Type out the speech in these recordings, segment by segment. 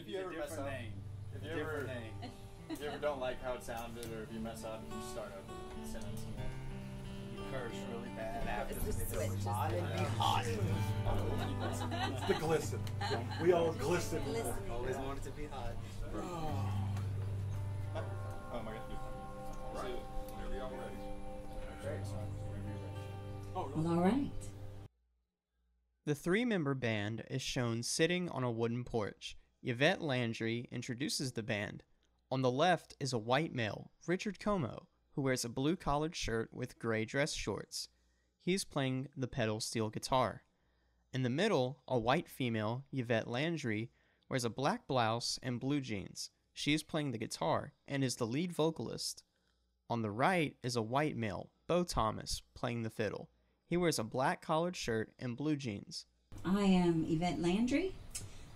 you ever mess up, if you ever don't like how it sounded, or if you mess up and you start a sentence and you curse really bad after It's just switch. it's hot. It's the glisten. We all glisten. Always wanted to be hot. Oh my God. Right. Whenever y'all ready. Great. Well, all right. The three-member band is shown sitting on a wooden porch. Yvette Landry introduces the band. On the left is a white male, Richard Comeaux, who wears a blue collared shirt with gray dress shorts. He's playing the pedal steel guitar. In the middle, a white female, Yvette Landry, wears a black blouse and blue jeans. She is playing the guitar and is the lead vocalist. On the right is a white male, Beau Thomas, playing the fiddle. He wears a black collared shirt and blue jeans. I am Yvette Landry.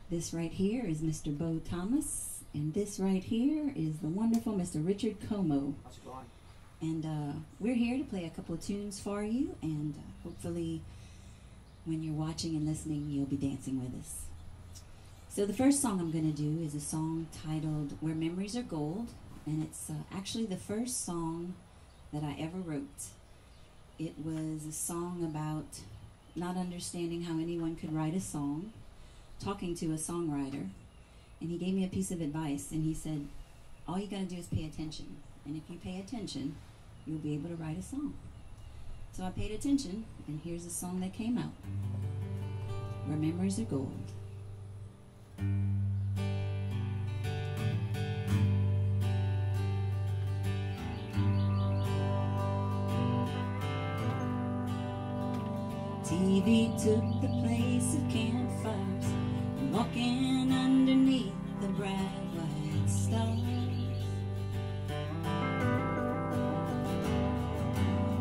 This right here is Mr. Beau Thomas. And this right here is the wonderful Mr. Richard Comeaux. How's it going? And we're here to play a couple of tunes for you. And hopefully when you're watching and listening, you'll be dancing with us. So the first song I'm going to do is a song titled Where Memories Are Gold. And it's actually the first song that I ever wrote. It was a song about not understanding how anyone could write a song, talking to a songwriter, and he gave me a piece of advice, and he said, all you gotta do is pay attention, and if you pay attention, you'll be able to write a song. So I paid attention, and here's a song that came out, Where Memories Are Gold. TV took the place of campfires and walking underneath the bright white stars,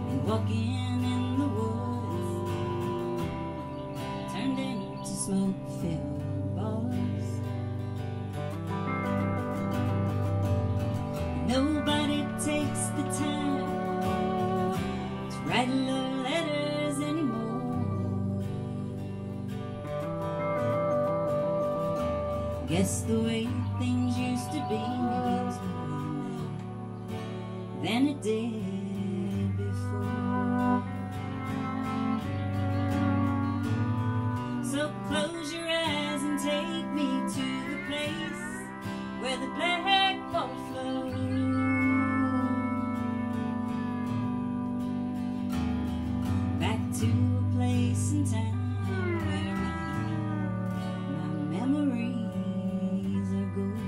and walking in the woods turned into smoke-filled bars. Nobody takes the time to write love letters anymore. Guess the way things used to be means more now than it did before. So close your eyes and take me to the place where the black water flows. Back to a place and time where my memories are good.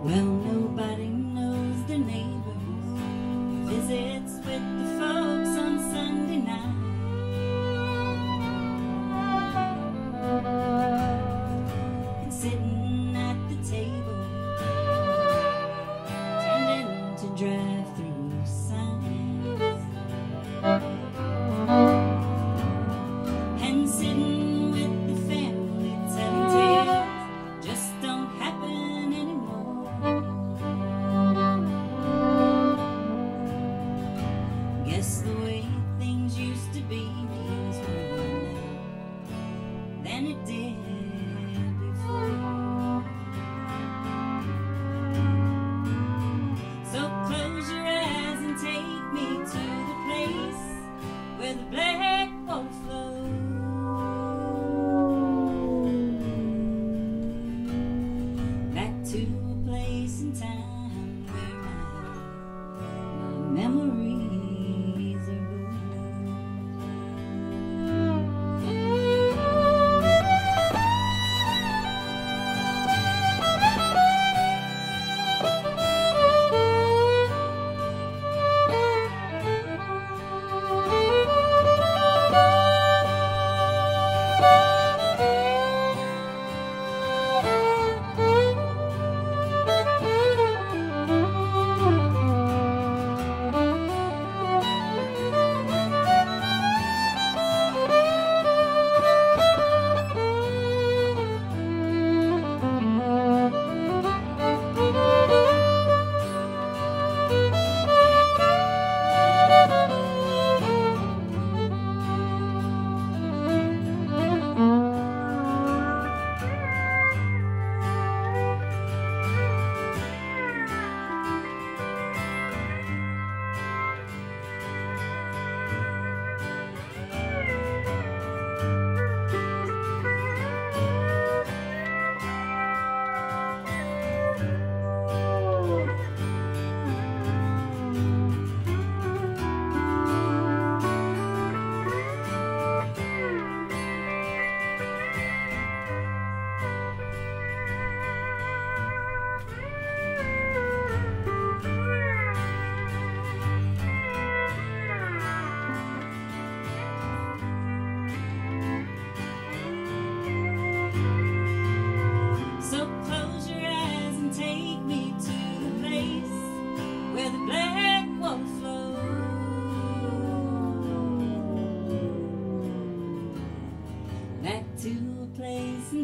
Well, nobody knows their neighbors, visits with the folks on Sunday night, and sitting at the table turned into drive-through signs. means more now than it did before. So close your eyes and take me to the place where the black wolf flows. Back to a place and time where my memories are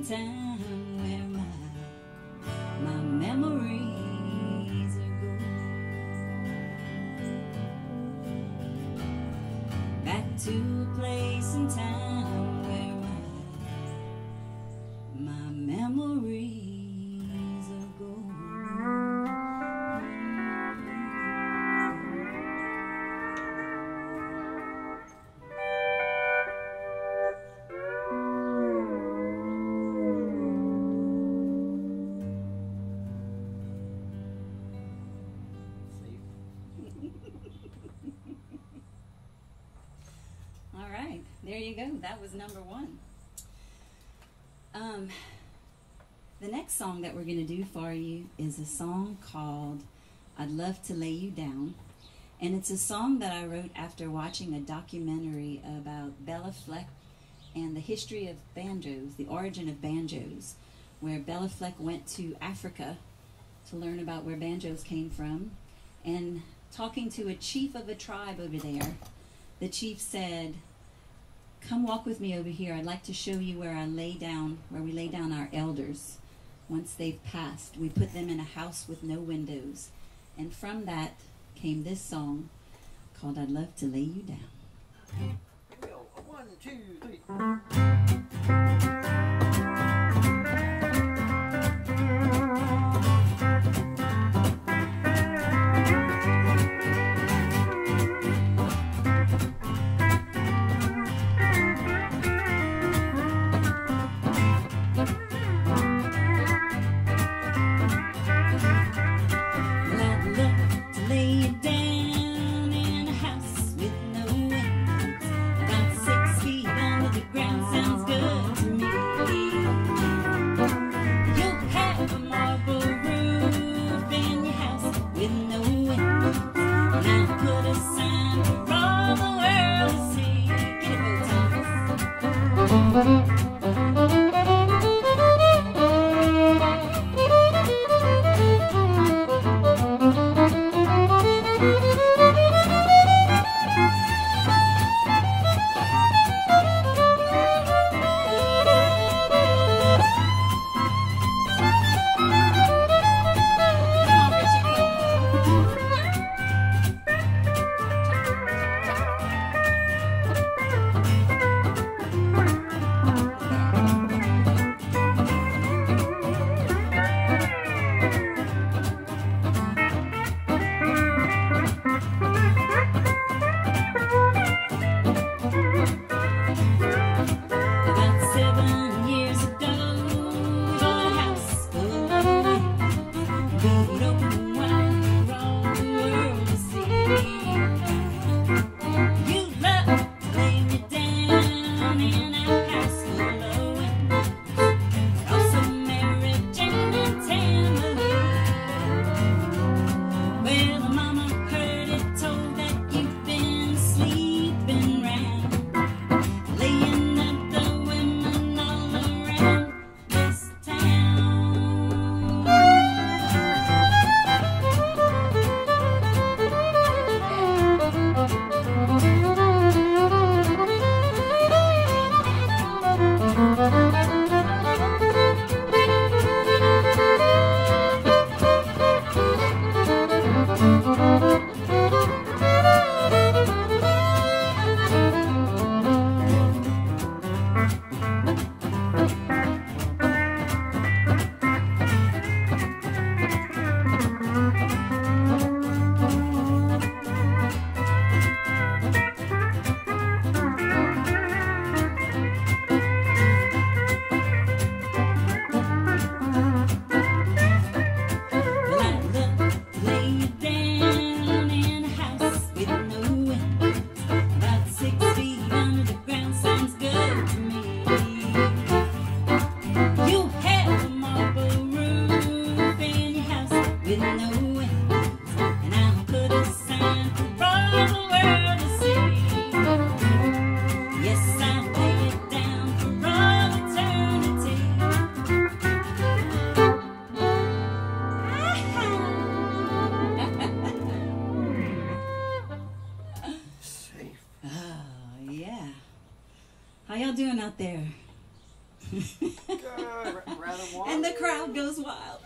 time where my memories are gone. Back to a place and time where my memories are gone. There you go. That was number one. The next song that we're going to do for you is a song called I'd Love to Lay You Down. And it's a song that I wrote after watching a documentary about Bella Fleck and the history of banjos, the origin of banjos, where Bella Fleck went to Africa to learn about where banjos came from. And talking to a chief of a tribe over there, the chief said, "Come walk with me over here. I'd like to show you where we lay down our elders once they've passed. We put them in a house with no windows." And from that came this song called I'd Love to Lay You Down. Here we go. 1, 2, 3. How y'all doing out there? Good. Rather warm. And the crowd goes wild.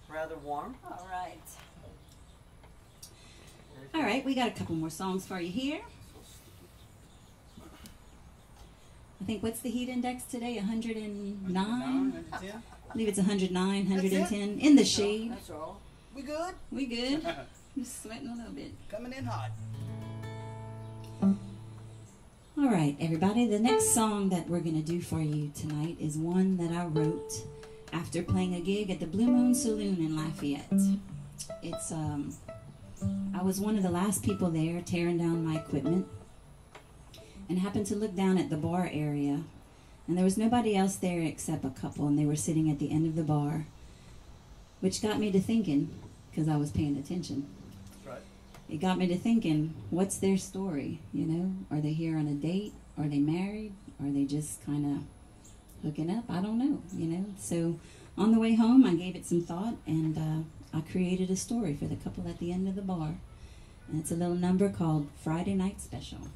Rather warm. All right. All right, we got a couple more songs for you here. I think, what's the heat index today? 109? 110? I believe it's 109, 110. In the shade. That's all. We good? We good. Just sweating a little bit. Coming in hot. All right, everybody. The next song that we're going to do for you tonight is one that I wrote after playing a gig at the Blue Moon Saloon in Lafayette. It's, I was one of the last people there tearing down my equipment and happened to look down at the bar area, and there was nobody else there except a couple, and they were sitting at the end of the bar, which got me to thinking, because I was paying attention. Right. It got me to thinking, what's their story, you know? Are they here on a date? Are they married? Are they just kind of hooking up? I don't know, you know? So on the way home, I gave it some thought, and I created a story for the couple at the end of the bar. And it's a little number called Friday Night Special.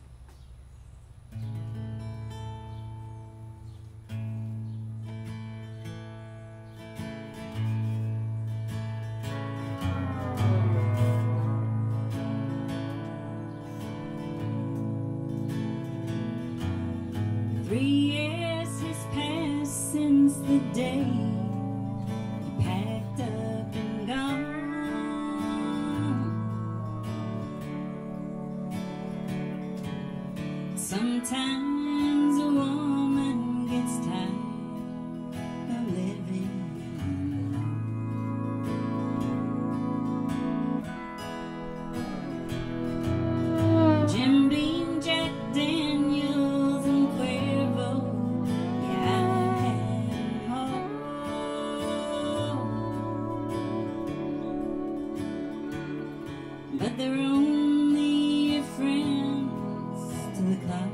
The day you packed up and gone. Sometimes a woman gets tired of living alone. Jim Beam, Jack Daniels, and Cuervo, but they're only your friends till the clock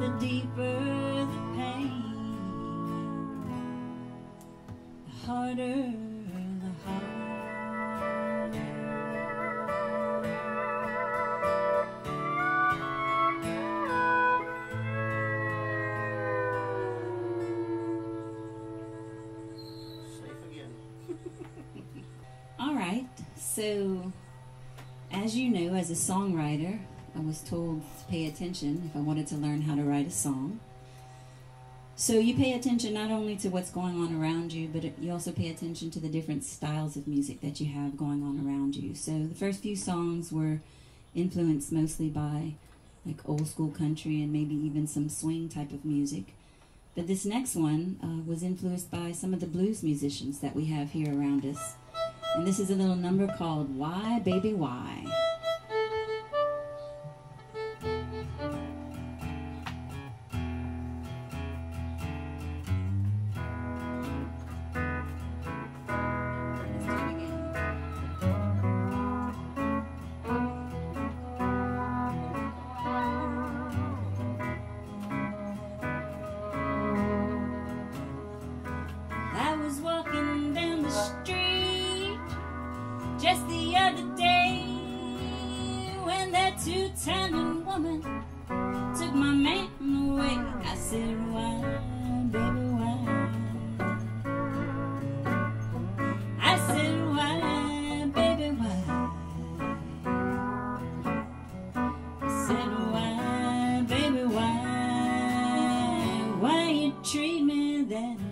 the deeper the pain, the harder the heart. All right, so as you know, as a songwriter, I was told to pay attention if I wanted to learn how to write a song. So you pay attention not only to what's going on around you, but you also pay attention to the different styles of music that you have going on around you. So the first few songs were influenced mostly by like old school country and maybe even some swing type of music. But this next one was influenced by some of the blues musicians that we have here around us. And this is a little number called Why, Baby, Why? I was walking down the street just the other day when that two-timing woman took my man away. I said, why, baby, why? I said, why, baby, why? I said, why, baby, why? Why you treat me that way?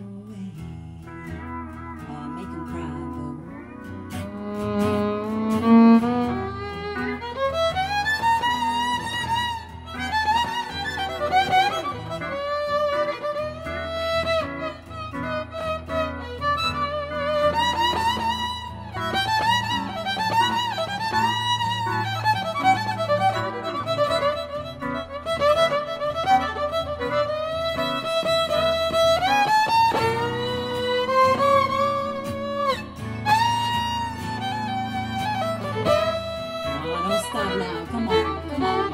Make 'em cry, Bo. Don't stop now. Come on, come on.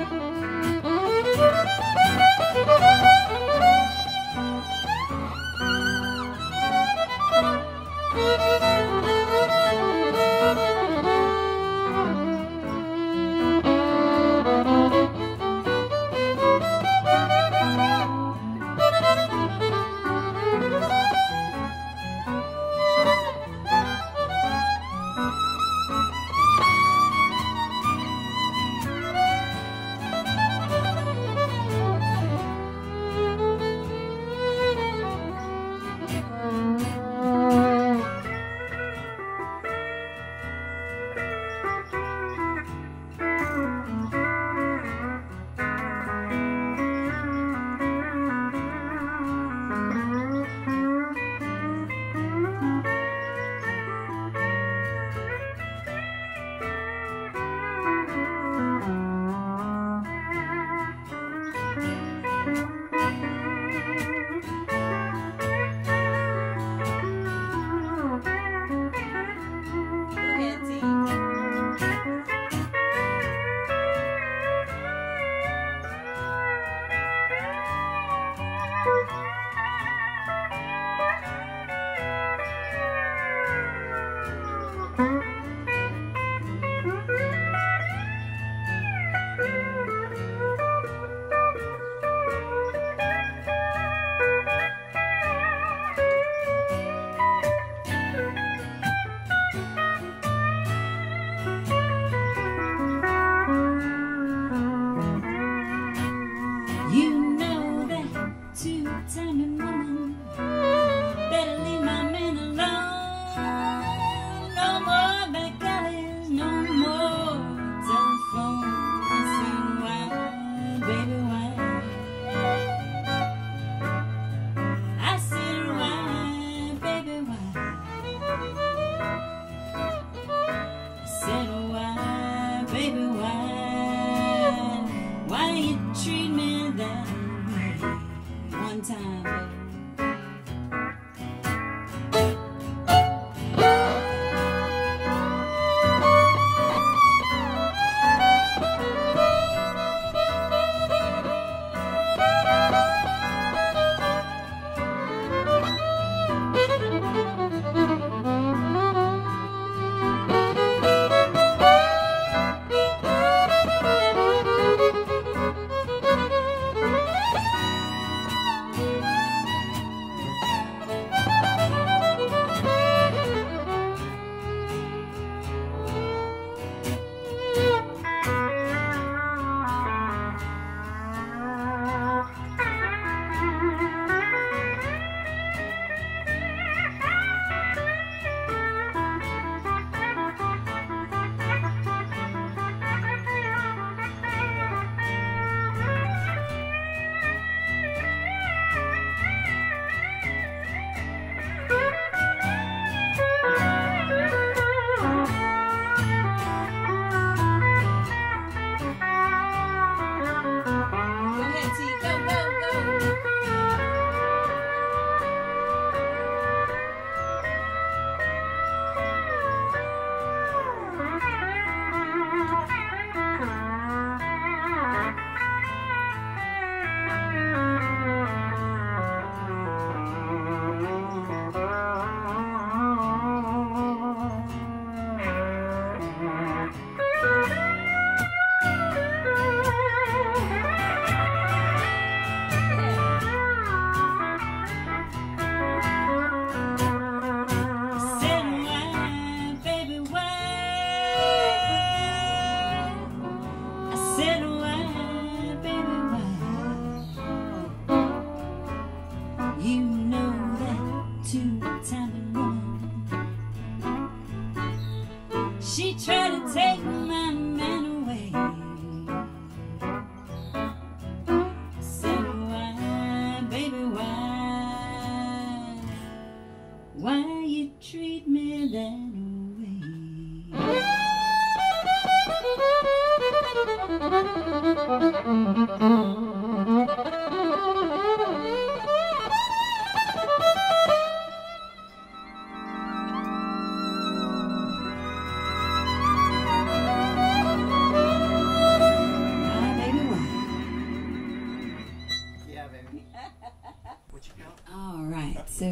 What you count? All right, so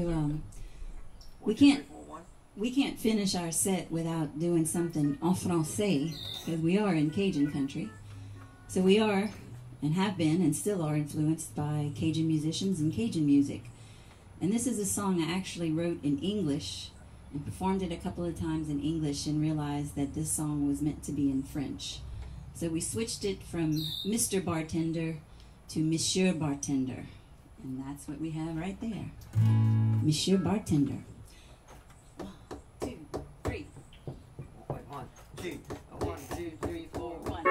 we 1, 2, can't 3, 4, 1. we can't finish our set without doing something en français because we are in Cajun country. So we are and have been and still are influenced by Cajun musicians and Cajun music. And this is a song I actually wrote in English and performed it a couple of times in English and realized that this song was meant to be in French. So we switched it from Mr. Bartender to Monsieur Bartender. And that's what we have right there. Monsieur Bartender. 1, 2, 3. Wait, 1, 2, 1, 2, 3, 4, 1.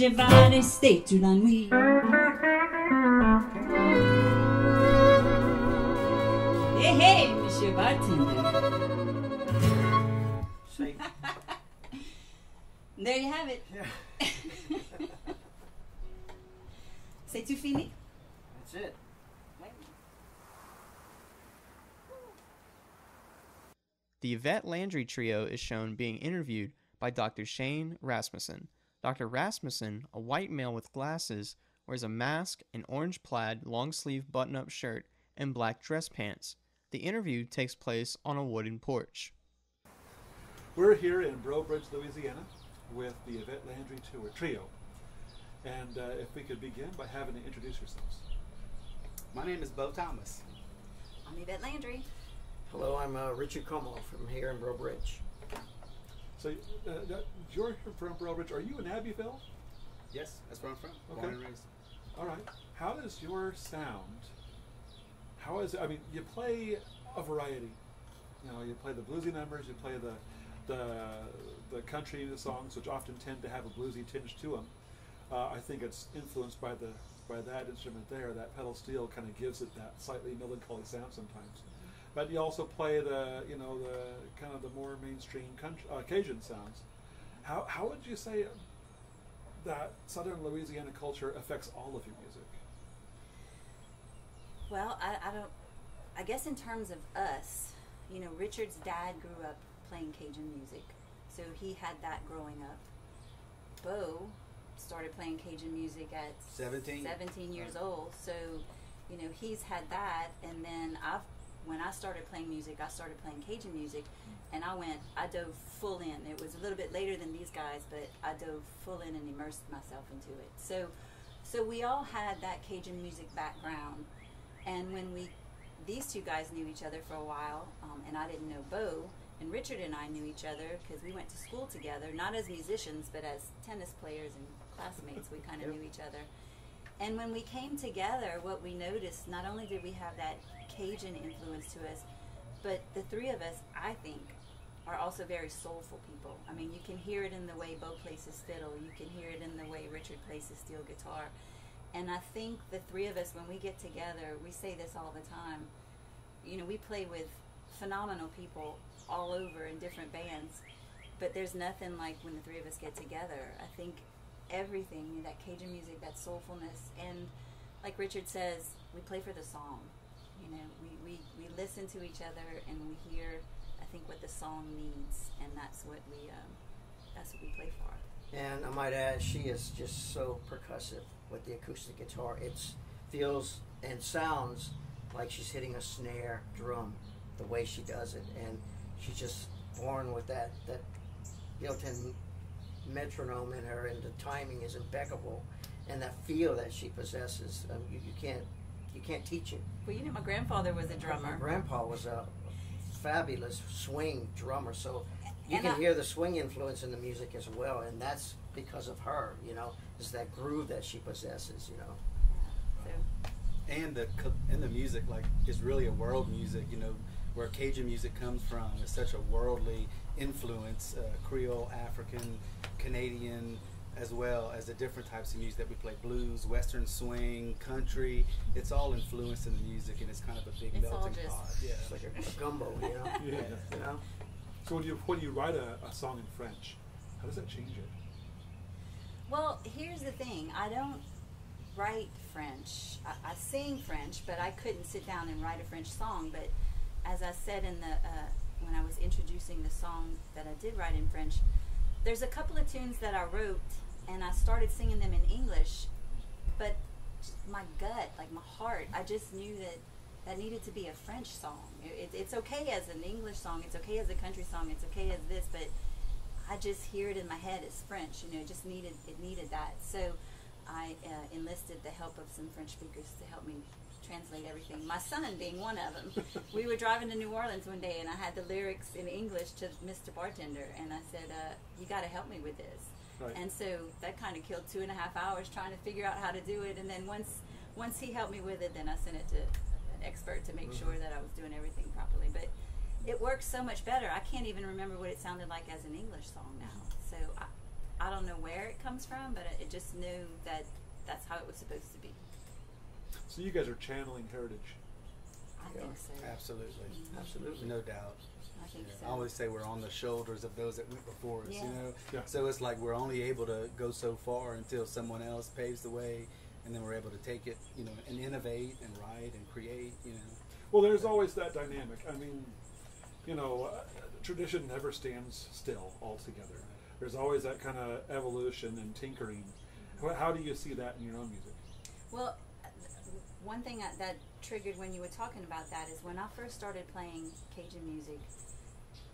Je vais rester toute la nuit. Hey, hey, Monsieur Bartender. See? There you have it. Yeah. C'est tout fini? That's it. The Yvette Landry Trio is shown being interviewed by Dr. Shane Rasmussen. Dr. Rasmussen, a white male with glasses, wears a mask, an orange plaid long-sleeve button-up shirt, and black dress pants. The interview takes place on a wooden porch. We're here in Breaux Bridge, Louisiana, with the Yvette Landry Trio. And if we could begin by having to introduce yourselves. My name is Beau Thomas. I'm Yvette Landry. Hello, I'm Richard Comeaux from here in Breaux Bridge. So you're from Breaux Bridge. Are you in Abbeville? Yes, that's where I'm from. Okay. Born and raised. All right. How does your sound? How is it? I mean, you play a variety. You know, you play the bluesy numbers. You play the country songs, which often tend to have a bluesy tinge to them. I think it's influenced by that instrument there. That pedal steel kind of gives it that slightly melancholy sound sometimes. But you also play the kind of the more mainstream Cajun sounds. How would you say that Southern Louisiana culture affects all of your music? Well, I guess in terms of us, you know, Richard's dad grew up playing Cajun music, so he had that growing up. Beau started playing Cajun music at 17 years old, so, you know, he's had that, and then when I started playing music, I started playing Cajun music, and I dove full in. It was a little bit later than these guys, but I dove full in and immersed myself into it. So we all had that Cajun music background, and when these two guys knew each other for a while, and I didn't know Beau, and Richard and I knew each other because we went to school together, not as musicians, but as tennis players and classmates. We kind of knew each other. And when we came together, what we noticed, not only did we have that Cajun influence to us, but the three of us, I think, are also very soulful people. I mean, you can hear it in the way Beau plays his fiddle. You can hear it in the way Richard plays his steel guitar. And I think the three of us, when we get together, we say this all the time, you know, we play with phenomenal people all over in different bands, but there's nothing like when the three of us get together. I think everything, you know, that Cajun music, that soulfulness, and like Richard says, we play for the song. You know, we listen to each other and we hear, I think, what the song needs, and that's what we play for. And I might add, she is just so percussive with the acoustic guitar. It feels and sounds like she's hitting a snare drum the way she does it, and she's just born with that built-in metronome in her, and the timing is impeccable, and that feel that she possesses, you can't teach it. Well, you know, my grandfather was a drummer. My grandpa was a fabulous swing drummer, so you can hear the swing influence in the music as well, and that's because of her, you know, is that groove that she possesses, you know. And the music, like, is really a world music, you know, where Cajun music comes from. It's such a worldly influence, Creole, African, Canadian, as well as the different types of music that we play, blues, western swing, country. It's all influenced in the music, and it's kind of a big melting pot. Yeah. It's like a gumbo, you know. Yeah. You know. So when you write a song in French, how does that change it? Well, here's the thing. I don't write French. I sing French, but I couldn't sit down and write a French song. But as I said in the when I was introducing the song that I did write in French, there's a couple of tunes that I wrote, and I started singing them in English, but my gut, like my heart, I just knew that needed to be a French song. It's okay as an English song, it's okay as a country song, it's okay as this, but I just hear it in my head as French, you know, it needed that. So I enlisted the help of some French speakers to help me translate everything. My son being one of them. We were driving to New Orleans one day, and I had the lyrics in English to Mr. Bartender, and I said, you got to help me with this. Right. And so that kind of killed 2.5 hours trying to figure out how to do it, and then once he helped me with it, then I sent it to an expert to make sure that I was doing everything properly. But it works so much better. I can't even remember what it sounded like as an English song now. So I don't know where it comes from, but I just knew that that's how it was supposed to be. So you guys are channeling heritage. I think so. Absolutely. Mm-hmm. Absolutely. No doubt. I think so. I always say we're on the shoulders of those that went before us, you know? Yeah. So it's like we're only able to go so far until someone else paves the way, and then we're able to take it, you know, and innovate and write and create, you know. Well, there's always that dynamic. I mean, you know, tradition never stands still altogether. There's always that kind of evolution and tinkering. How do you see that in your own music? Well, one thing that triggered when you were talking about that is when I first started playing Cajun music.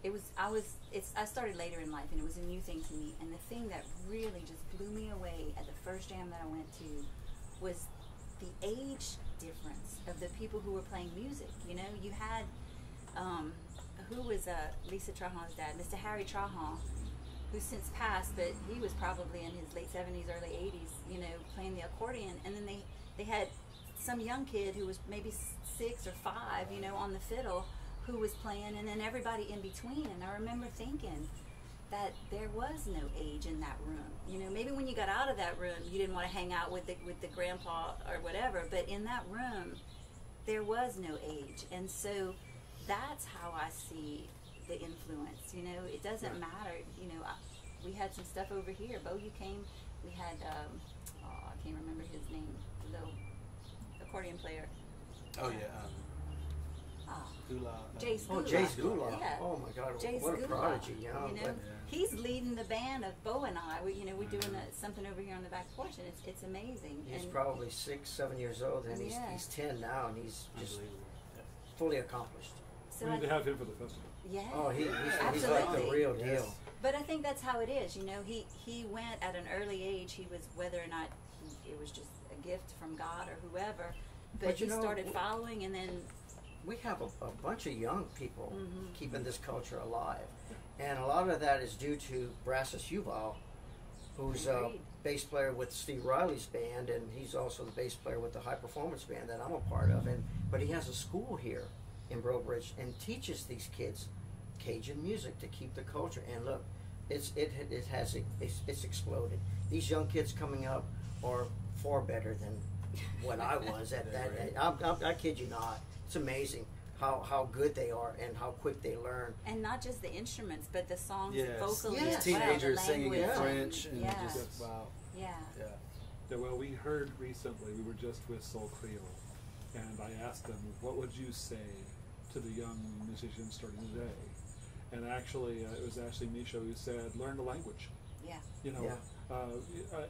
I started later in life, and it was a new thing to me. And the thing that really just blew me away at the first jam that I went to was the age difference of the people who were playing music. You know, you had who was Lisa Trahan's dad, Mr. Harry Trahan, who's since passed, but he was probably in his late 70s, early 80s. You know, playing the accordion, and then they had some young kid who was maybe 6 or 5, you know, on the fiddle, who was playing, and then everybody in between. And I remember thinking that there was no age in that room. You know, maybe when you got out of that room, you didn't want to hang out with the grandpa or whatever, but in that room, there was no age. And so that's how I see the influence. You know, it doesn't matter. You know, we had some stuff over here. Beau, you came. We had, I can't remember his name, the accordion player. Oh yeah. Jace Gula. Oh, Jace Gula. Yeah. Oh my God, Jace what a Gula, prodigy! You know, you know, he's leading the band of Beau and I. We're doing something over here on the back porch, and it's amazing. He's and probably 6, 7 years old, and he's 10 now, and he's just fully accomplished. so We need to have him for the festival. yeah. Oh, he's absolutely. like the real deal. But I think that's how it is. You know, he went at an early age. He was, whether or not it was just a gift from God or whoever, but you he know, started following, and then We have a bunch of young people keeping this culture alive, and a lot of that is due to Brassus Yuval, who's a Agreed. bass player with Steve Riley's band, and he's also the bass player with the high performance band that I'm a part of. But he has a school here in Breaux Bridge and teaches these kids Cajun music to keep the culture. And look, it's exploded. These young kids coming up are far better than what I was at that age. I kid you not. It's amazing how good they are and how quick they learn. and not just the instruments, but the songs Yes. vocally Yes. as Teenagers well, the singing in language French and yeah. just wow. Yeah. Yeah. Yeah, well, we heard recently, we were just with Soul Creole, and I asked them, what would you say to the young musicians starting today? And actually, it was Ashley Misha who said, learn the language. Yeah. You know, Yeah.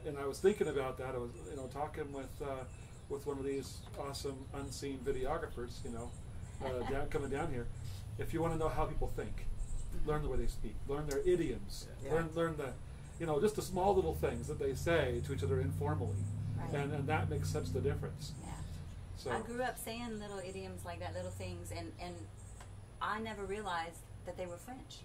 and I was thinking about that. I was, talking with one of these awesome unseen videographers, coming down here. If you want to know how people think, learn the way they speak, learn their idioms, Yeah. learn the, just the small little things that they say to each other informally, Right. and that makes such the difference. Yeah. So I grew up saying little idioms like that, little things, and I never realized that they were French.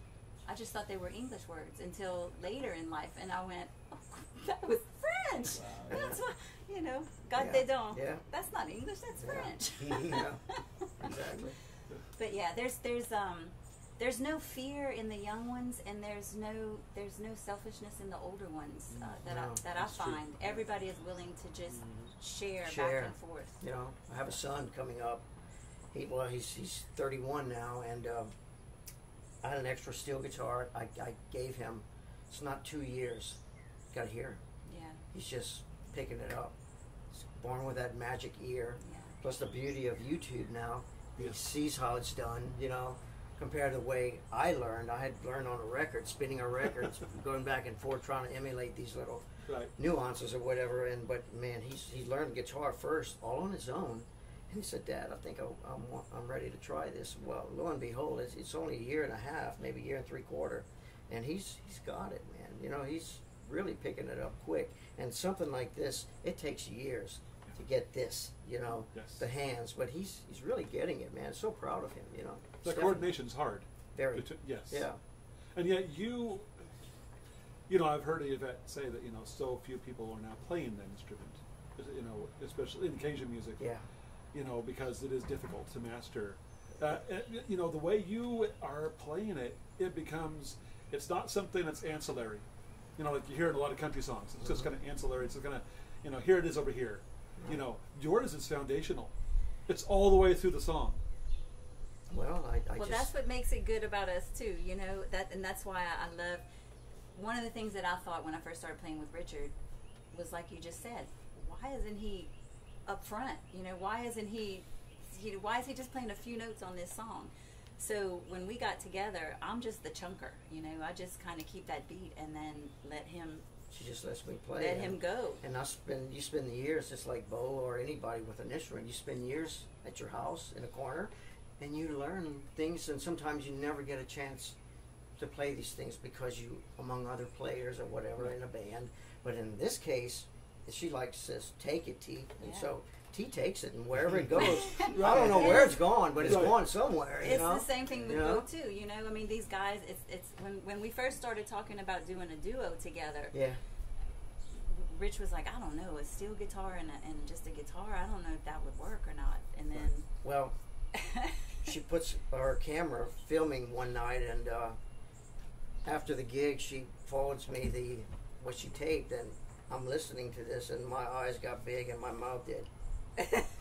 I just thought they were English words until later in life, and I went, oh, that was French. Wow. That's what, God Yeah. they don't. Yeah. That's not English, that's Yeah. French. Yeah. Exactly. But yeah, there's no fear in the young ones, and there's no selfishness in the older ones that I that's true. find. Everybody is willing to just share Share. back and forth. I have a son coming up. He's 31 now, and I had an extra steel guitar. I gave him. It's not 2 years. Got to hear. Yeah. He's just picking it up. He's born with that magic ear. Yeah. Plus the beauty of YouTube now. He sees how it's done. Compared to the way I learned. I had learned on a record, spinning a record, going back and forth trying to emulate these little right. nuances or whatever. But man, he learned guitar first, all on his own. And he said, "Dad, I think I'm ready to try this." Well, lo and behold, it's only a year and a half, maybe a year and 3/4, and he's got it, man. He's really picking it up quick. And something like this, it takes years to get this, Yes. the hands. But he's really getting it, man. So proud of him, The coordination's hard. Very. Yes. Yeah. And yet I've heard Yvette say that, so few people are now playing that instrument, especially in Cajun music. Yeah. Because it is difficult to master. The way you are playing it, it's not something that's ancillary. Like you hear in a lot of country songs. It's just kind of ancillary. It's just kind of, here it is over here. Yours is foundational. It's all the way through the song. Well, Well, that's what makes it good about us too, and that's why I love. One of the things that I thought when I first started playing with Richard was, like you just said, why isn't he up front? Why isn't he? Why is he just playing a few notes on this song? So when we got together, I'm just the chunker, you know. I just kind of keep that beat and then let him. She just lets me play. Let him go. And you spend the years just like Beau or anybody with an instrument. You spend years at your house in a corner, and you learn things. And sometimes you never get a chance to play these things because you, among other players or whatever in a band. But in this case, she likes says, "Take it, T," and so T takes it, and wherever it goes, I don't know where it's gone, but it's going somewhere. It's the same thing with Beau too. You know, I mean, these guys. It's when we first started talking about doing a duo together. Yeah. Rich was like, I don't know, a steel guitar and just a guitar. I don't know if that would work or not. And then, well, she puts her camera filming one night, and after the gig, she forwards me what she taped, and I'm listening to this, and my eyes got big, and my mouth did.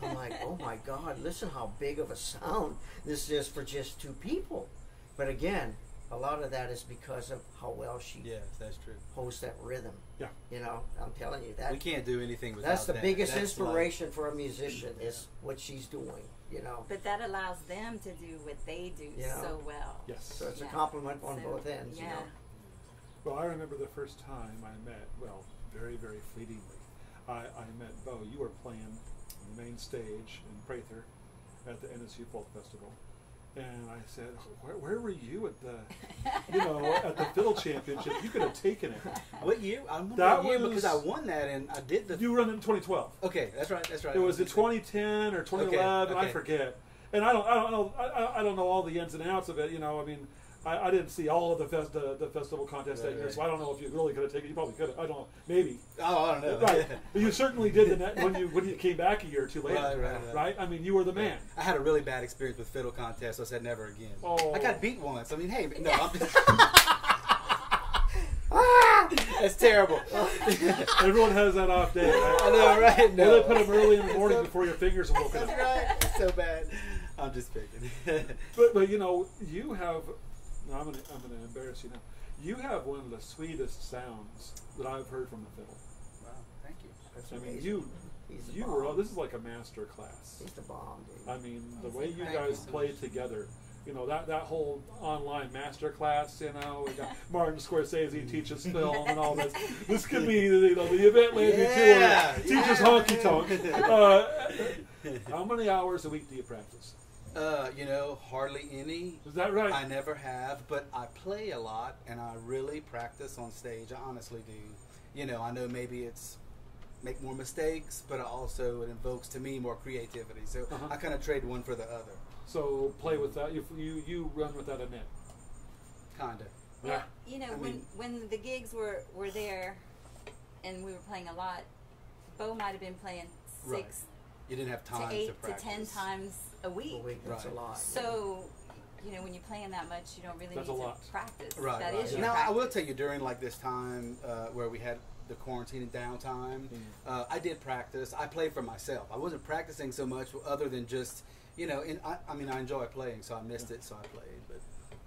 I'm like, oh my God, listen how big of a sound this is for just two people. But again, a lot of that is because of how well she that's true. holds that rhythm. Yeah. You know, I'm telling you that. We can't do anything without that's the that. biggest That's inspiration for a musician is what she's doing, you know. But that allows them to do what they do so well. Yes. So it's a compliment on both ends, you know. Well, I remember the first time I met, very, very fleetingly, I met Beau. You were playing on the main stage in Prather at the NSU Folk Festival. And I said, where were you at the, at the fiddle championship? You could have taken it. What year? Because I won that and I did the. You won it in 2012. Okay, that's right. It was in 2010 or 2011. Okay. I forget. And I don't know all the ins and outs of it. You know, I mean, I didn't see all of the festival contest that year, so I don't know if you really could have taken it. You probably could have. I don't know. Maybe. Oh, I don't know. Right. But you certainly did when you came back a year or two later. Right. I mean, you were the man. I had a really bad experience with fiddle contests, so I said never again. Oh. I got beat once. I mean, hey, no, I'm just. That's terrible. Everyone has that off day, right? I know, right? No. Or they put them early in the morning before your fingers are woken up. That's right. It's so bad. I'm just picking. But you have. No, I'm gonna embarrass you now. You have one of the sweetest sounds that I've heard from the fiddle. Wow, thank you. That's I mean, amazing. you were. This is like a master class. He's the bomb, dude. I mean, the way you guys play together. That whole online master class. We got Martin Scorsese teaches film and all this. This could be the Yvette Landry Trio teaches honky tonk. How many hours a week do you practice? Hardly any. Is that right? I never have, but I play a lot, and I really practice on stage. I honestly do. I know maybe it's make more mistakes, but it invokes to me more creativity. So I kind of trade one for the other. So play with that. You run without a net. Kinda. Well, when the gigs were there, and we were playing a lot, Beau might have been playing 6 You didn't have time to 8 to practice. to 10 times a week. That's a lot. So, when you're playing that much, you don't really need to practice. Right. That is your Now, practice. I will tell you, during this time where we had the quarantine and downtime, I did practice. I played for myself. I wasn't practicing so much other than just, I enjoy playing, so I missed it, so I played. But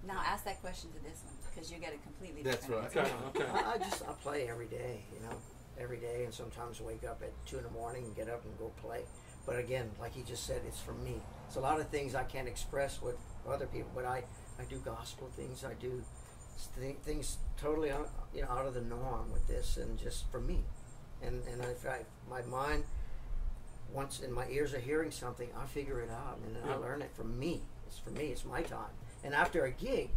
now ask that question to this one, because you get a completely That's different right. answer. I play every day, every day, and sometimes wake up at 2 in the morning and get up and go play. But again, like he just said, it's for me. It's a lot of things I can't express with other people, but I do gospel things. I do things totally out of the norm with this, and just for me. And if my mind, once and my ears are hearing something, I figure it out, and then I learn it from me. It's for me. It's my time. And after a gig,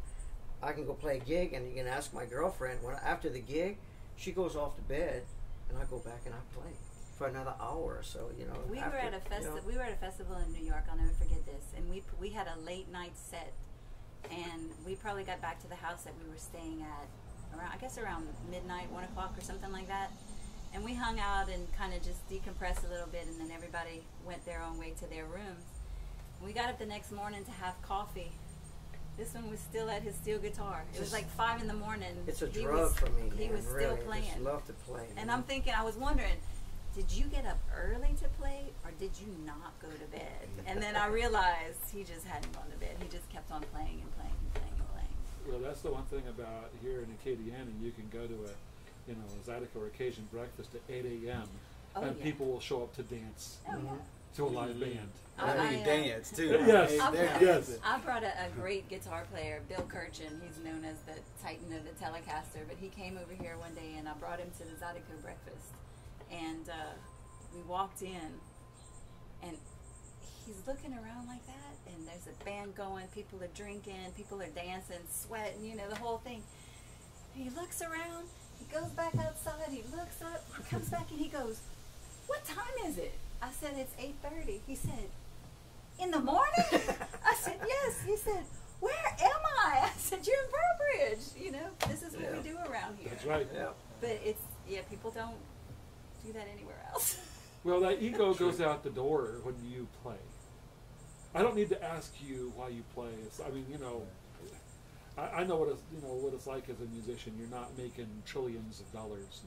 I can go play a gig, and you can ask my girlfriend. After the gig, she goes off to bed, and I go back and I play for another hour or so. We were at a festival. We were at a festival in New York. I'll never forget this. And we had a late night set, and we probably got back to the house that we were staying at around midnight, 1 o'clock or something like that. And we hung out and kind of just decompressed a little bit, and then everybody went their own way to their rooms. We got up the next morning to have coffee. This one was still at his steel guitar. It was like 5 in the morning. It's a drug for me. He was still playing. I just love to play. And I'm thinking, I was wondering, did you get up early to play, or did you not go to bed? And then I realized he just hadn't gone to bed. He just kept on playing and playing and playing and playing. Well, that's the one thing about here in Acadiana. You can go to a Zydeco or Cajun breakfast at 8 a.m. and people will show up to dance. Oh, yeah. to a live band. And you dance too. Yes, Yes. I brought a great guitar player, Bill Kirchin. He's known as the Titan of the Telecaster, but he came over here one day and I brought him to the Zydeco breakfast. And we walked in and he's looking around like that, and there's a band going, people are drinking, people are dancing, sweating, you know, the whole thing. And he looks around, he goes back outside, he looks up, he comes back and he goes, "What time is it?" I said, "It's 8:30. He said, "In the morning?" I said, "Yes." He said, "Where am I?" I said, "You're in Breaux Bridge. You know, this is what we do around here." That's right. Yeah. But it's, people don't do that anywhere else. Well, that ego goes out the door when you play. I don't need to ask you why you play. I mean, you know, I know what it's like as a musician. You're not making trillions of dollars.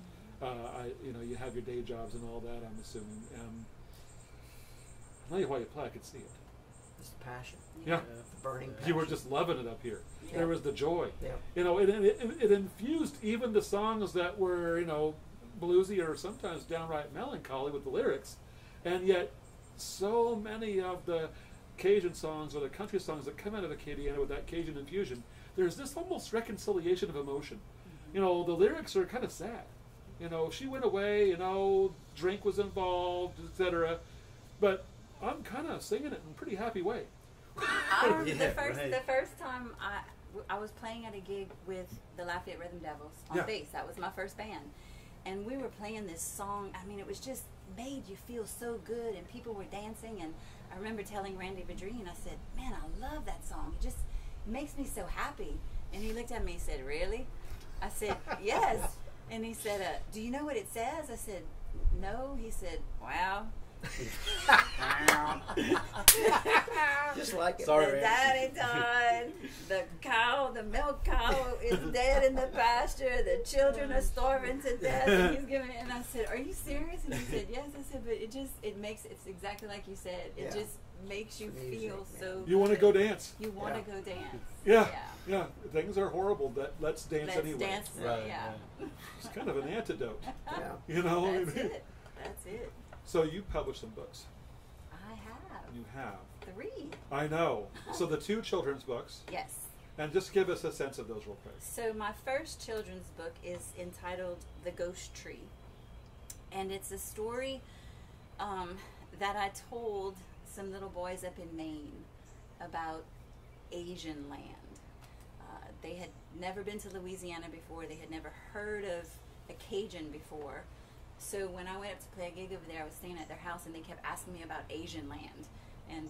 You have your day jobs and all that, I'm assuming. I'll tell you why you play. I could see it. It's the passion. Yeah. The burning passion. You were just loving it up here. Yeah. There was the joy. Yeah. You know, it infused even the songs that were, you know, bluesy or sometimes downright melancholy with the lyrics, and yet so many of the Cajun songs or the country songs that come out of Acadiana with that Cajun infusion, there's this almost reconciliation of emotion. You know, the lyrics are kind of sad. You know, she went away, you know, drink was involved, etc. But I'm kind of singing it in a pretty happy way. The first time I was playing at a gig with the Lafayette Rhythm Devils on bass. That was my first band. And we were playing this song. I mean, it was just made you feel so good, and people were dancing. And I remember telling Randy Vadrine, I said, "Man, I love that song. It just makes me so happy." And he looked at me and said, "Really?" I said, "Yes." And he said, "Do you know what it says?" I said, "No." He said, "Wow." Just like it. Sorry, The Randy. daddy died. The milk cow is dead in the pasture. The children are starving to death. And he's giving it, and I said, "Are you serious?" And he said, "Yes." I said, "But it's exactly like you said. It Yeah. just makes you Music, feel yeah. so. You want to go dance. You want to Yeah. go dance. Yeah. Things are horrible. Let's dance Let's anyway. dance. Right, Yeah. It's kind of an antidote. Yeah. You know. That's it. That's it. So you published some books. I have You have. 3. I know. So the 2 children's books, Yes. and just give us a sense of those real quick. So my first children's book is entitled The Ghost Tree. And it's a story that I told some little boys up in Maine about Asian land. They had never been to Louisiana before. They had never heard of a Cajun before. So when I went up to play a gig over there, I was staying at their house, and they kept asking me about Asian land. And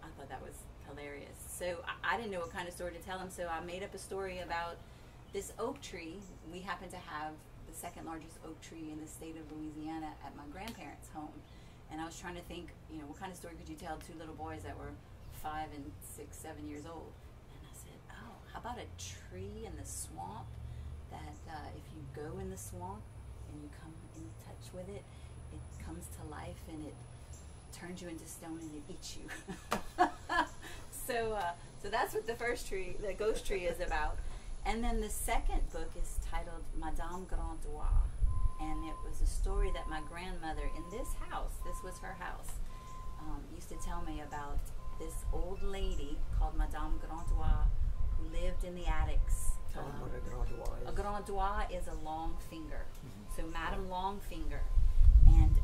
I thought that was hilarious. So I didn't know what kind of story to tell them, so I made up a story about this oak tree. We happen to have the second largest oak tree in the state of Louisiana at my grandparents' home. And I was trying to think, you know, what kind of story could you tell 2 little boys that were 5 and 6, 7 years old? And I said, oh, how about a tree in the swamp that if you go in the swamp and you come in touch with it, it comes to life and it turns you into stone and it eats you. So that's what the first tree, the ghost tree, is about. And then the second book is titled Madame Grand Doigt. And it was a story that my grandmother in this house, this was her house, used to tell me about this old lady called Madame Grand Doigt who lived in the attics. Tell them what a Grand Doigt is. A Grand Doigt is a long finger. So Madame Longfinger. And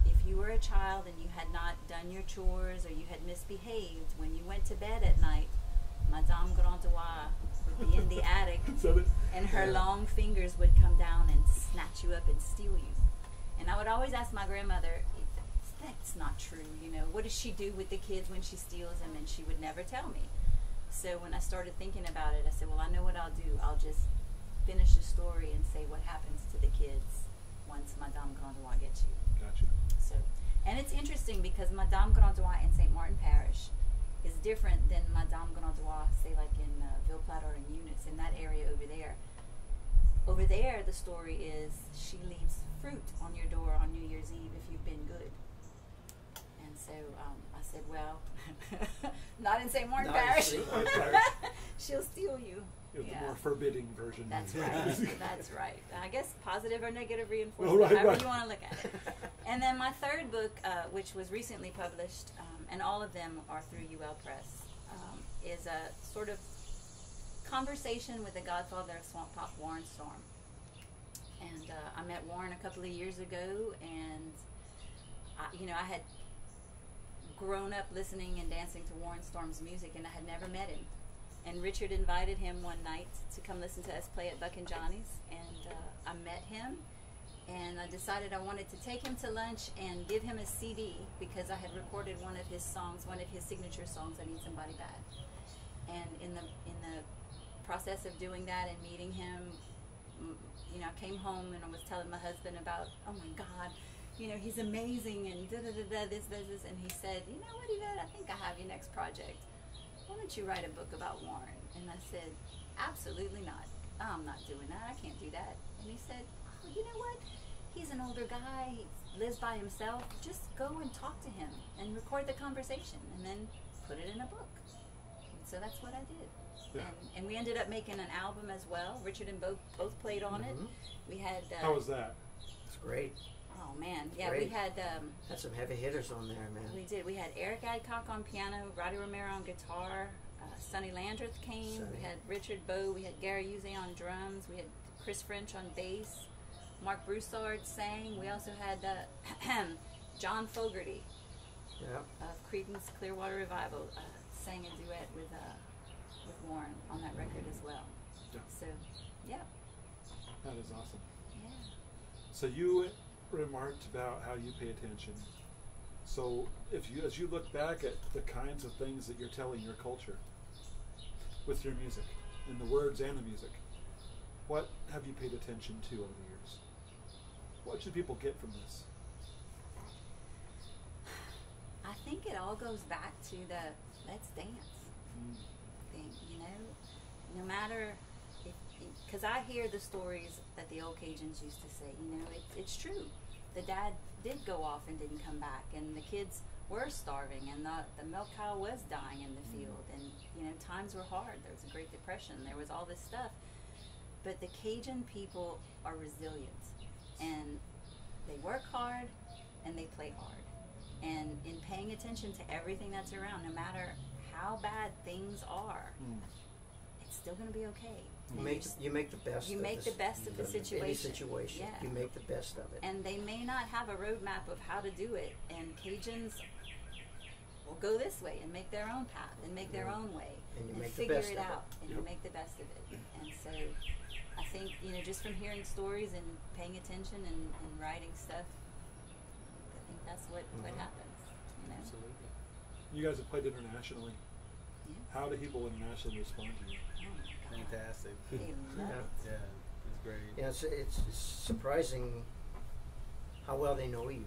if you were a child and you had not done your chores or you had misbehaved, when you went to bed at night, Madame Grand Doigt would be in the attic, and her long fingers would come down and snatch you up and steal you. And I would always ask my grandmother, that's not true, you know, what does she do with the kids when she steals them? And she would never tell me. So when I started thinking about it, I said, well, I know what I'll do. I'll just finish the story and say what happens to the kids once Madame Grand Doigt gets you. Gotcha. So, and it's interesting because Madame Grand Doigt in St. Martin Parish is different than Madame Grand Doigt, say like in Ville Platte or in Eunice, in that area over there. Over there, the story is she leaves fruit on your door on New Year's Eve if you've been good. And so I said, well, not in St. Martin Not in Parish. St. Martin Parish. She'll steal you. You know, Yeah. the more forbidding version. That's right. That's right. I guess positive or negative reinforcement, Oh, right, however right. you want to look at it. And then my third book, which was recently published, and all of them are through UL Press, is a sort of conversation with the godfather of swamp pop, Warren Storm. And I met Warren a couple of years ago, and I had grown up listening and dancing to Warren Storm's music, and I had never met him. And Richard invited him one night to come listen to us play at Buck and Johnny's, and I met him, and I decided I wanted to take him to lunch and give him a CD because I had recorded one of his songs, one of his signature songs, I Need Somebody Bad. And in the process of doing that and meeting him, I came home and I was telling my husband about, oh my God, he's amazing and this, and he said, you know what, Yvette, I think I have your next project. Why don't you write a book about Warren? And I said, absolutely not. I'm not doing that. I can't do that. And he said, oh, you know what? He's an older guy. He lives by himself. Just go and talk to him and record the conversation and then put it in a book. And so that's what I did. Yeah. And we ended up making an album as well. Richard and both played on it. We had... How was that? It's great. Oh, man. Yeah, Great. we had... Had some heavy hitters on there, man. We did. We had Eric Adcock on piano, Roddy Romero on guitar, Sonny Landreth came, Sonny. we had Richard Beau, we had Gary Uzey on drums, we had Chris French on bass, Mark Broussard sang. We also had John Fogerty Yeah. of Creedence Clearwater Revival sang a duet with Warren on that record as well. Yeah. So, yeah. That is awesome. Yeah. So you remarked about how you pay attention. So as you look back at the kinds of things that you're telling your culture with your music, in the words and the music, what have you paid attention to over the years? What should people get from this? I think it all goes back to the let's dance thing, no matter if, because I hear the stories that the old Cajuns used to say, it's true. The dad did go off and didn't come back, and the kids were starving, and the milk cow was dying in the field, and times were hard. There was a Great Depression, there was all this stuff, but the Cajun people are resilient, and they work hard and they play hard, and in paying attention to everything that's around, no matter how bad things are, it's still going to be okay. You make the best. You of make this- the best of the situation. Any situation. Yeah. You make the best of it. And they may not have a roadmap of how to do it, and Cajuns will go this way and make their own path and make their own way And you make the figure best it of it. out and you make the best of it. And so I think, just from hearing stories and paying attention and writing stuff, I think that's what happens. Absolutely. You guys have played internationally. Yeah. How do people internationally respond to you? Oh my God. Fantastic. They love it. Yeah, it's great. Yeah, it's surprising how well they know you.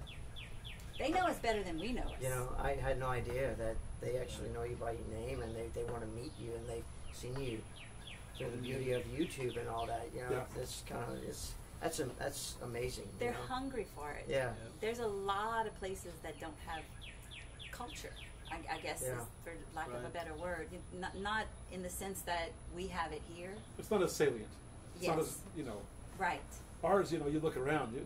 They know us better than we know us. I had no idea that they actually know you by your name, and they want to meet you, and they've seen you through the beauty of YouTube and all that. Yeah. This kind of that's amazing. They're hungry for it. Yeah. There's a lot of places that don't have culture, I guess, Yeah. is, for lack of a Right. better word. Not in the sense that we have it here. It's not as salient. It's not Yes. as, Right. ours, you look around,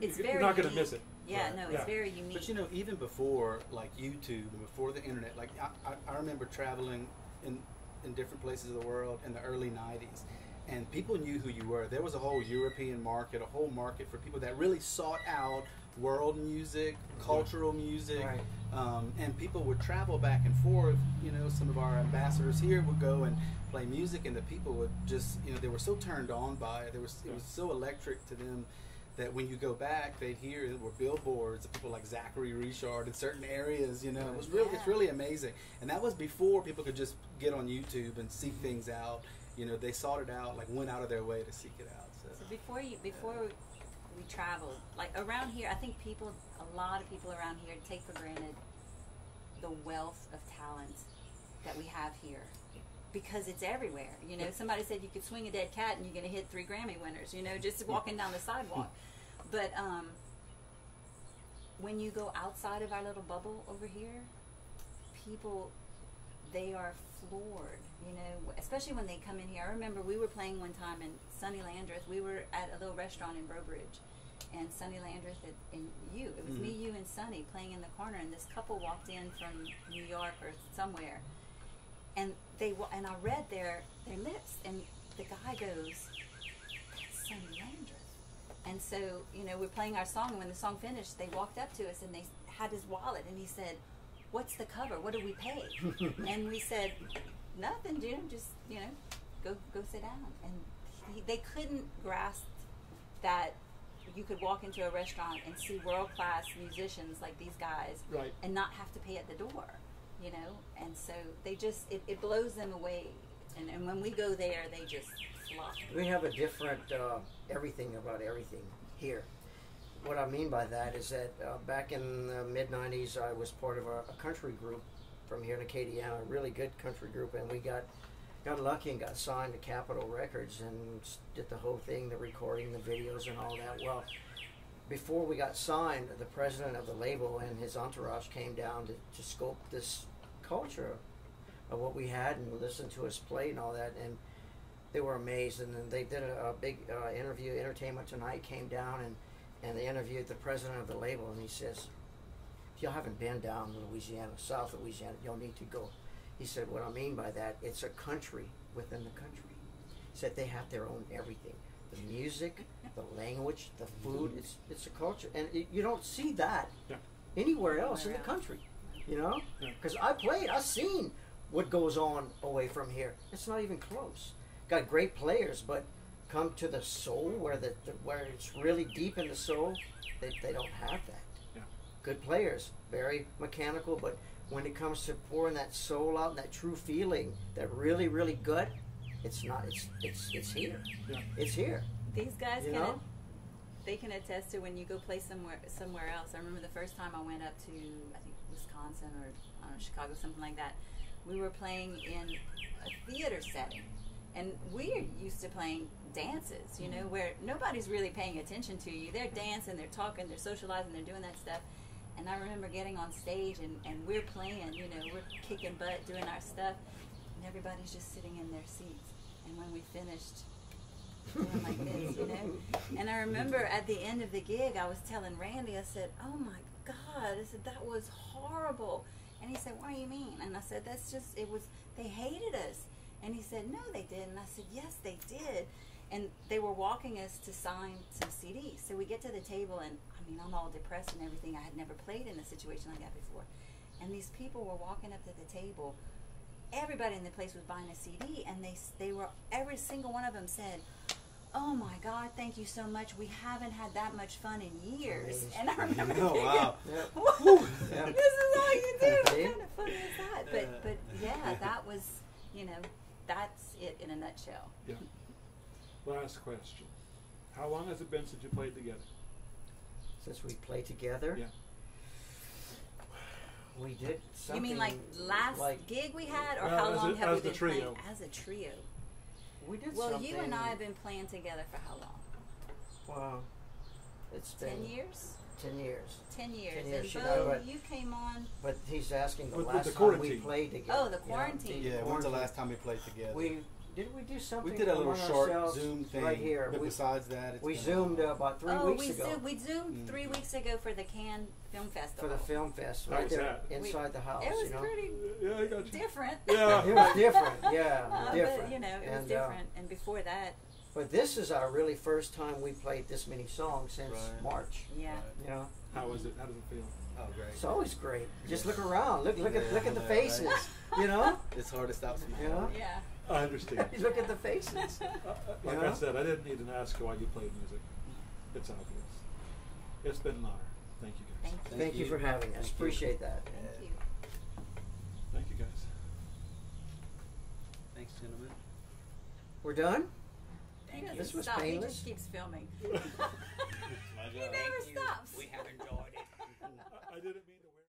It's you're very not going to unique. miss it. Yeah, Right. no, it's Yeah. very unique. But even before like YouTube and before the internet, like I remember traveling in different places of the world in the early 90s, and people knew who you were. There was a whole European market, a whole market for people that really sought out world music, cultural music, Right. And people would travel back and forth. Some of our ambassadors here would go and play music, and the people would just, they were so turned on by it. It was so electric to them that when you go back, they'd hear there were billboards of people like Zachary Richard in certain areas. It was really, it's really amazing. And that was before people could just get on YouTube and seek things out. They sought it out, like went out of their way to seek it out. So before we traveled, like around here, I think a lot of people around here take for granted the wealth of talent that we have here, because it's everywhere. Somebody said you could swing a dead cat and you're going to hit 3 Grammy winners, just walking down the sidewalk. But when you go outside of our little bubble over here, people they are floored, you know, especially when they come in here. I remember we were playing one time in Sonny Landreth. We were at a little restaurant in Breaux Bridge, and Sonny Landreth and you, it was me, you, and Sonny playing in the corner, and this couple walked in from New York or somewhere, and and I read their lips, and the guy goes, "That's Sonny Landreth." And so, you know, we're playing our song, and when the song finished, they walked up to us, and they had his wallet, and he said, "What's the cover? What do we pay?" And we said, "Nothing, Jim. Just, you know, go sit down." And they couldn't grasp that you could walk into a restaurant and see world-class musicians like these guys, Right. and not have to pay at the door, you know. And so they just it blows them away. And when we go there, they just flop. We have a different everything about everything here. What I mean by that is that back in the mid-'90s, I was part of a country group from here in Acadiana, a really good country group, and we got lucky and got signed to Capitol Records and did the whole thing, the recording, the videos, and all that. Well, before we got signed, the president of the label and his entourage came down to scope this culture of what we had and listen to us play and all that, and they were amazed. And then they did a big interview. Entertainment Tonight came down and they interviewed the president of the label, and he says, "If y'all haven't been down to Louisiana, South Louisiana, y'all need to go." He said, "What I mean by that, it's a country within the country." He said they have their own everything. The music, the language, the food, it's a culture. And you don't see that anywhere else in the country, you know? Because I've seen what goes on away from here. It's not even close. Got great players, but come to the soul where where it's really deep in the soul, they don't have that. Yeah. Good players, very mechanical, but when it comes to pouring that soul out, that true feeling, that really, really good, it's not. It's here. Yeah. It's here. These guys You can know? they can attest to when you go play somewhere else. I remember the first time I went up to, I think, Wisconsin or I don't know, Chicago, something like that. We were playing in a theater setting, and we're used to playing dances, you know, where nobody's really paying attention to you. They're dancing, they're talking, they're socializing, they're doing that stuff. And I remember getting on stage and we're playing, you know, we're kicking butt, doing our stuff, and everybody's just sitting in their seats. And when we finished, doing like this, you know. And I remember at the end of the gig, I was telling Randy, I said, "Oh my God," I said, "that was horrible." And he said, "What do you mean?" And I said, "That's just, they hated us." And he said, "No, they didn't." I said, "Yes, they did." And they were walking us to sign some CDs. So we get to the table, and I mean, I'm all depressed and everything. I had never played in a situation like that before. And these people were walking up to the table. Everybody in the place was buying a CD, and they were, every single one of them said, "Oh my God, thank you so much. We haven't had that much fun in years." And I remember thinking, wow. this is all you do. What kind of fun is that? But yeah, that was, you know, that's it in a nutshell. Yeah. Last question. How long has it been since you played together? Since we played together, Yeah. we did something. You mean like last gig we had, or Well, how as long a- have as we the been trio. playing as a trio? We did Well, something. you and I have been playing together for how long? Well, it's been 10 years? 10 years. 10 years. 10 years, And you Beau, know, but- you came on. But he's asking the With last the time we quarantine. played together. Oh, the you know, quarantine. Yeah, when's the quarantine. last time we played together? Did we do something? We did a little among short ourselves Zoom thing. right here. But We, besides that, it's we been a zoomed while. about 3 Oh, weeks ago we zoomed 3 weeks ago for the Cannes Film for Festival. the film fest How right was there that? inside the house. It was you know? pretty Yeah, I got you. different. Yeah. It was different, yeah, But, different. you know, it was And, different. And before that, but this is our really first time we played this many songs since Right. March. yeah. You know, How was it? How does it feel? Oh, great. it's always great. Just look around. Look at Yeah, the I know, faces. right? You know, It's hard to stop smiling. you know. Yeah. I understand. You look at the faces. Like Yeah. I said, I didn't need to ask you why you played music. It's obvious. It's been an honor. Thank you guys. Thank you. Thank you for having us. Thank you. Appreciate that. Thank you. Thank you guys. Thanks, gentlemen. We're done. He doesn't This was stop. painless. He just keeps filming. My He job. never